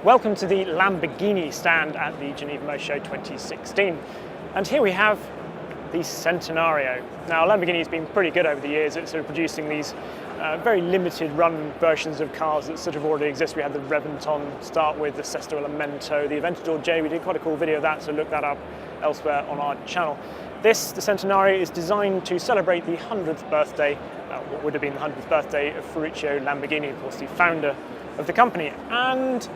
Welcome to the Lamborghini stand at the Geneva Motor Show 2016. And here we have the Centenario. Now, Lamborghini has been pretty good over the years at sort of producing these very limited run versions of cars that sort of already exist. We had the Reventon to start with, the Sesto Elemento, the Aventador J. We did quite a cool video of that, so look that up elsewhere on our channel. This, the Centenario, is designed to celebrate the 100th birthday, what would have been the 100th birthday of Ferruccio Lamborghini, of course, the founder of the company. And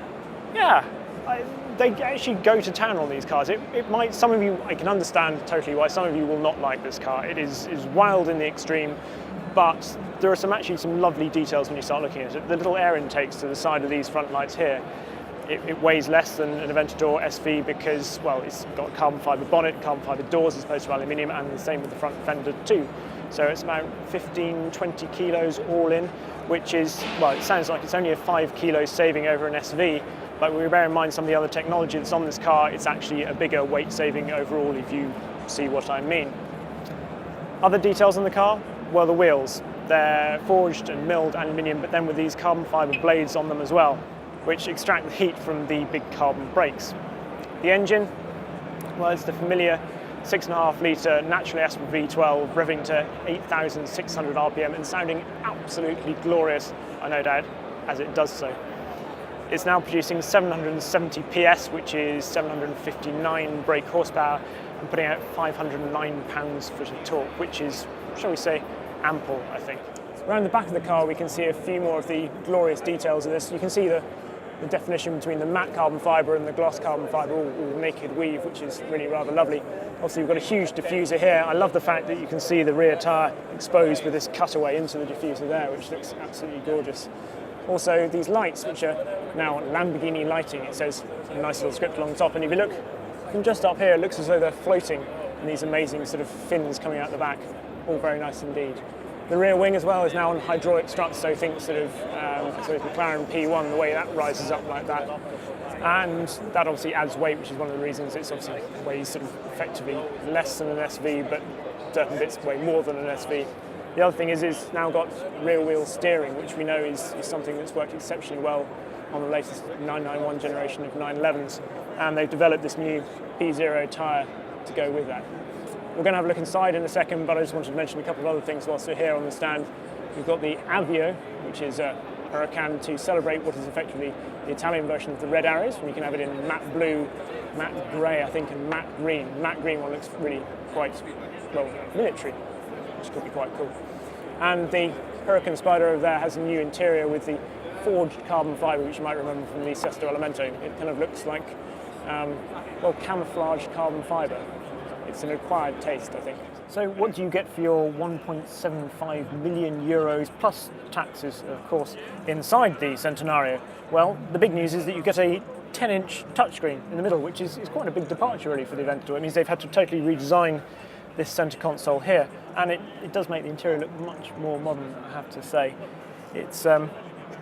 yeah, they actually go to town on these cars. It might, some of you, I can understand totally why some of you will not like this car. It is wild in the extreme, but there are actually some lovely details when you start looking at it. The little air intakes to the side of these front lights here, it weighs less than an Aventador SV because, well, it's got a carbon fibre bonnet, carbon fibre doors as opposed to aluminium, and the same with the front fender too. So it's about 15-20 kilos all in, which is, well, it sounds like it's only a 5 kilo saving over an SV, but when we bear in mind some of the other technology that's on this car, it's actually a bigger weight saving overall, if you see what I mean. Other details on the car? Well, the wheels. They're forged and milled aluminium, but then with these carbon fibre blades on them as well, which extract the heat from the big carbon brakes. The engine, well, it's the familiar 6.5 litre naturally aspirated V12 revving to 8,600 RPM and sounding absolutely glorious, I no doubt, as it does so. It's now producing 770 PS, which is 759 brake horsepower, and putting out 509 pounds-foot of torque, which is, shall we say, ample, I think. Around the back of the car, we can see a few more of the glorious details of this. You can see the definition between the matte carbon fibre and the gloss carbon fibre, all naked weave, which is really rather lovely. Obviously, we've got a huge diffuser here. I love the fact that you can see the rear tyre exposed with this cutaway into the diffuser there, which looks absolutely gorgeous. Also, these lights, which are now Lamborghini lighting, it says a nice little script along the top, and if you look from just up here, it looks as though they're floating in these amazing sort of fins coming out the back. All very nice indeed. The rear wing as well is now on hydraulic struts, so think sort of McLaren P1, the way that rises up like that. And that obviously adds weight, which is one of the reasons it's obviously weighs sort of effectively less than an SV, but certain bits weigh more than an SV. The other thing is it's now got rear wheel steering, which we know is something that's worked exceptionally well on the latest 991 generation of 911s. And they've developed this new P0 tyre to go with that. We're going to have a look inside in a second, but I just wanted to mention a couple of other things whilst we're here on the stand. We've got the Avio, which is a Huracan to celebrate what is effectively the Italian version of the red arrows, and you can have it in matte blue, matte grey, I think, and matte green. The matte green one looks really quite, well, military, which could be quite cool. And the Huracan Spider over there has a new interior with the forged carbon fibre, which you might remember from the Sesto Elemento. It kind of looks like, well, camouflaged carbon fibre. It's an acquired taste, I think. So what do you get for your 1.75 million euros plus taxes, of course, inside the Centenario? Well, the big news is that you get a 10-inch touchscreen in the middle, which is quite a big departure really for the Aventador. It means they've had to totally redesign this centre console here, and it does make the interior look much more modern, I have to say. It's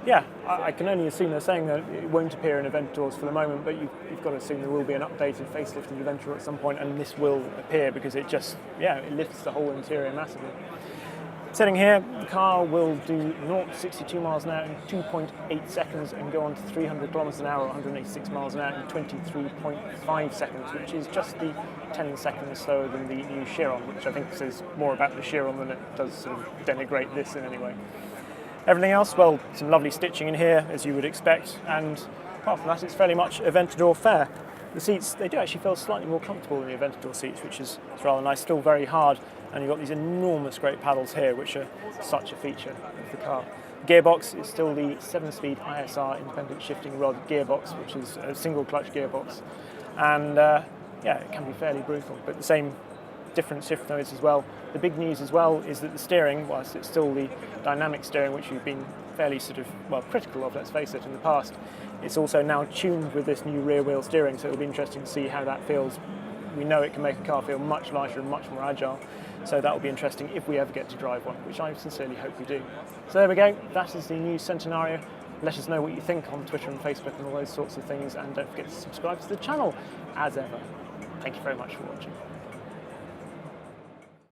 yeah, I can only assume they're saying that it won't appear in Aventadors for the moment, but you've got to assume there will be an updated facelifted Aventador at some point, and this will appear because it just, yeah, it lifts the whole interior massively. Sitting here, the car will do 0 to 62 miles an hour in 2.8 seconds and go on to 300 kilometers an hour, 186 miles an hour in 23.5 seconds, which is just the 10 seconds slower than the new Chiron, which I think says more about the Chiron than it does sort of denigrate this in any way. Everything else, well, some lovely stitching in here, as you would expect, and apart from that, it's fairly much Aventador fare. The seats, they do actually feel slightly more comfortable than the Aventador seats, which is rather nice, still very hard, and you've got these enormous great paddles here, which are such a feature of the car. The gearbox is still the 7-speed ISR independent shifting rod gearbox, which is a single clutch gearbox, and yeah, it can be fairly brutal, but the same different shift nodes as well. The big news as well is that the steering, whilst it's still the dynamic steering, which we've been fairly sort of, well, critical of, let's face it, in the past, it's also now tuned with this new rear wheel steering, so it'll be interesting to see how that feels. We know it can make a car feel much lighter and much more agile, so that will be interesting if we ever get to drive one, which I sincerely hope we do. So there we go, that is the new Centenario. Let us know what you think on Twitter and Facebook and all those sorts of things, and don't forget to subscribe to the channel as ever. Thank you very much for watching.